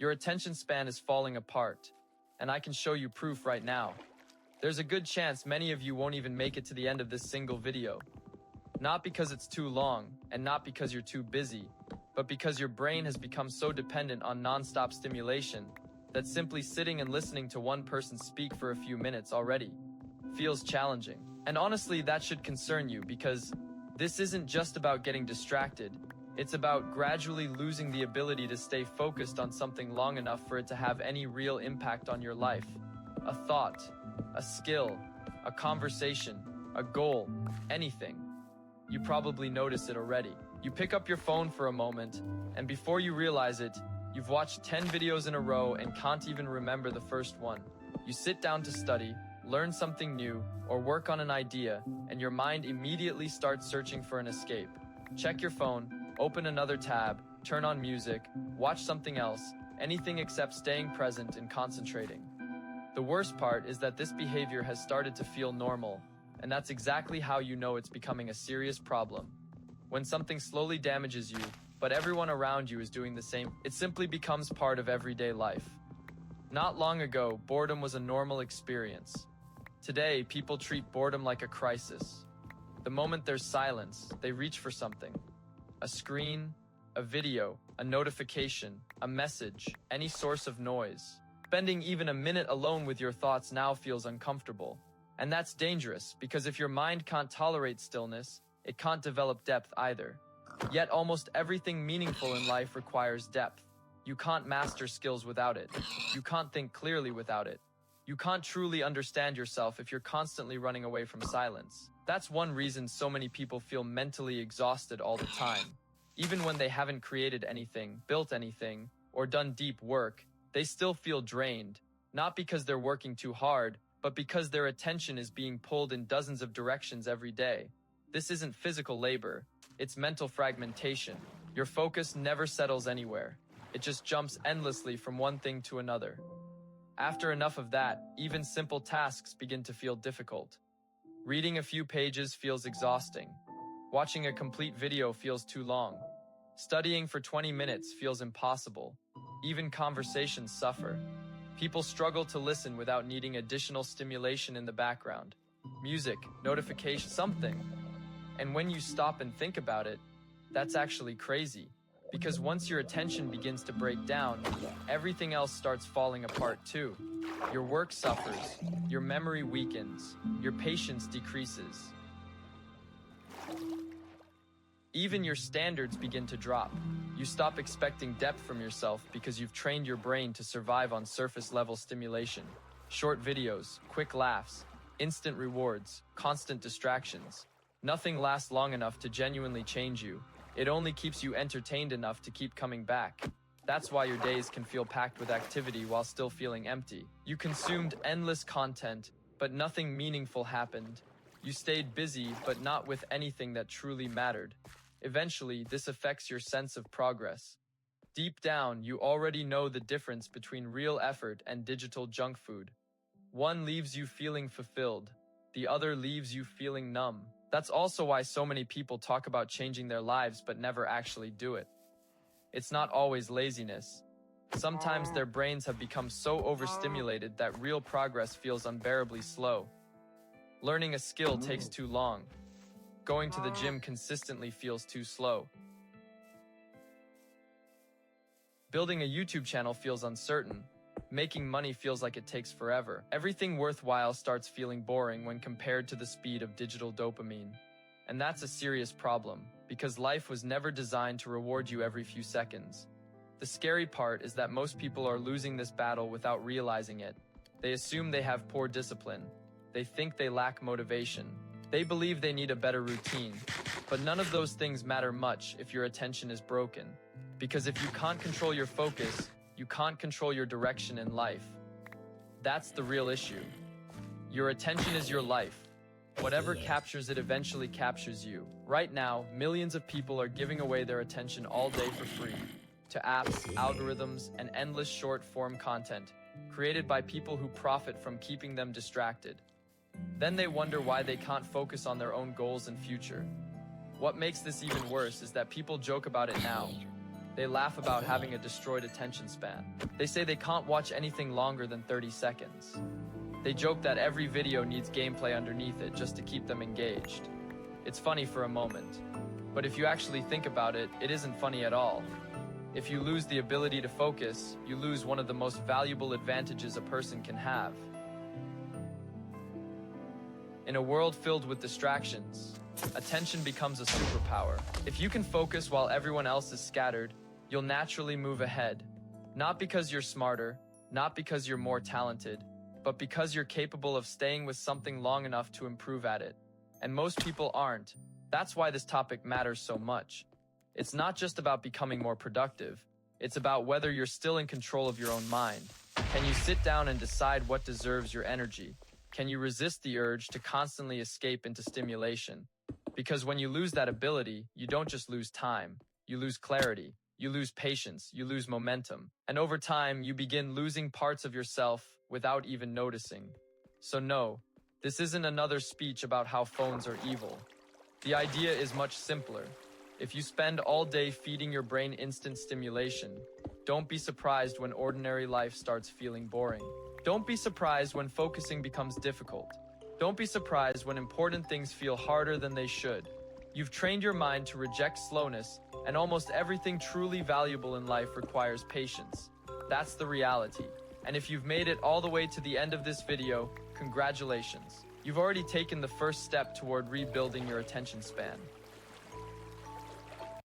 Your attention span is falling apart, and I can show you proof right now. There's a good chance many of you won't even make it to the end of this single video. Not because it's too long, and not because you're too busy, but because your brain has become so dependent on non-stop stimulation that simply sitting and listening to one person speak for a few minutes already feels challenging. And honestly, that should concern you, because this isn't just about getting distracted. It's about gradually losing the ability to stay focused on something long enough for it to have any real impact on your life. A thought, a skill, a conversation, a goal, anything. You probably notice it already. You pick up your phone for a moment, and before you realize it, you've watched 10 videos in a row and can't even remember the first one. You sit down to study, learn something new, or work on an idea, and your mind immediately starts searching for an escape. Check your phone, open another tab, turn on music, watch something else, anything except staying present and concentrating. The worst part is that this behavior has started to feel normal, and that's exactly how you know it's becoming a serious problem. When something slowly damages you, but everyone around you is doing the same, it simply becomes part of everyday life. Not long ago, boredom was a normal experience. Today, people treat boredom like a crisis. The moment there's silence, they reach for something. A screen, a video, a notification, a message, any source of noise. Spending even a minute alone with your thoughts now feels uncomfortable. And that's dangerous, because if your mind can't tolerate stillness, it can't develop depth either. Yet almost everything meaningful in life requires depth. You can't master skills without it. You can't think clearly without it. You can't truly understand yourself if you're constantly running away from silence. That's one reason so many people feel mentally exhausted all the time. Even when they haven't created anything, built anything, or done deep work, they still feel drained. Not because they're working too hard, but because their attention is being pulled in dozens of directions every day. This isn't physical labor, it's mental fragmentation. Your focus never settles anywhere. It just jumps endlessly from one thing to another. After enough of that, even simple tasks begin to feel difficult. Reading a few pages feels exhausting. Watching a complete video feels too long. Studying for 20 minutes feels impossible. Even conversations suffer. People struggle to listen without needing additional stimulation in the background. Music, notification, something. And when you stop and think about it, that's actually crazy. Because once your attention begins to break down, everything else starts falling apart too. Your work suffers, your memory weakens, your patience decreases. Even your standards begin to drop. You stop expecting depth from yourself because you've trained your brain to survive on surface-level stimulation. Short videos, quick laughs, instant rewards, constant distractions. Nothing lasts long enough to genuinely change you. It only keeps you entertained enough to keep coming back. That's why your days can feel packed with activity while still feeling empty. You consumed endless content, but nothing meaningful happened. You stayed busy, but not with anything that truly mattered. Eventually, this affects your sense of progress. Deep down, you already know the difference between real effort and digital junk food. One leaves you feeling fulfilled. The other leaves you feeling numb. That's also why so many people talk about changing their lives but never actually do it. It's not always laziness. Sometimes their brains have become so overstimulated that real progress feels unbearably slow. Learning a skill takes too long. Going to the gym consistently feels too slow. Building a YouTube channel feels uncertain. Making money feels like it takes forever. Everything worthwhile starts feeling boring when compared to the speed of digital dopamine. And that's a serious problem, because life was never designed to reward you every few seconds. The scary part is that most people are losing this battle without realizing it. They assume they have poor discipline. They think they lack motivation. They believe they need a better routine. But none of those things matter much if your attention is broken. Because if you can't control your focus, you can't control your direction in life. That's the real issue. Your attention is your life. Whatever captures it eventually captures you. Right now, millions of people are giving away their attention all day for free to apps, algorithms, and endless short-form content created by people who profit from keeping them distracted. Then they wonder why they can't focus on their own goals and future. What makes this even worse is that people joke about it now. They laugh about having a destroyed attention span. They say they can't watch anything longer than 30 seconds. They joke that every video needs gameplay underneath it just to keep them engaged. It's funny for a moment. But if you actually think about it, it isn't funny at all. If you lose the ability to focus, you lose one of the most valuable advantages a person can have. In a world filled with distractions, attention becomes a superpower. If you can focus while everyone else is scattered, you'll naturally move ahead. Not because you're smarter, not because you're more talented, but because you're capable of staying with something long enough to improve at it. And most people aren't. That's why this topic matters so much. It's not just about becoming more productive. It's about whether you're still in control of your own mind. Can you sit down and decide what deserves your energy? Can you resist the urge to constantly escape into stimulation? Because when you lose that ability, you don't just lose time. You lose clarity. You lose patience. You lose momentum. And over time, you begin losing parts of yourself without even noticing. So no, this isn't another speech about how phones are evil. The idea is much simpler. If you spend all day feeding your brain instant stimulation, don't be surprised when ordinary life starts feeling boring. Don't be surprised when focusing becomes difficult. Don't be surprised when important things feel harder than they should. You've trained your mind to reject slowness, and almost everything truly valuable in life requires patience. That's the reality. And if you've made it all the way to the end of this video, congratulations. You've already taken the first step toward rebuilding your attention span.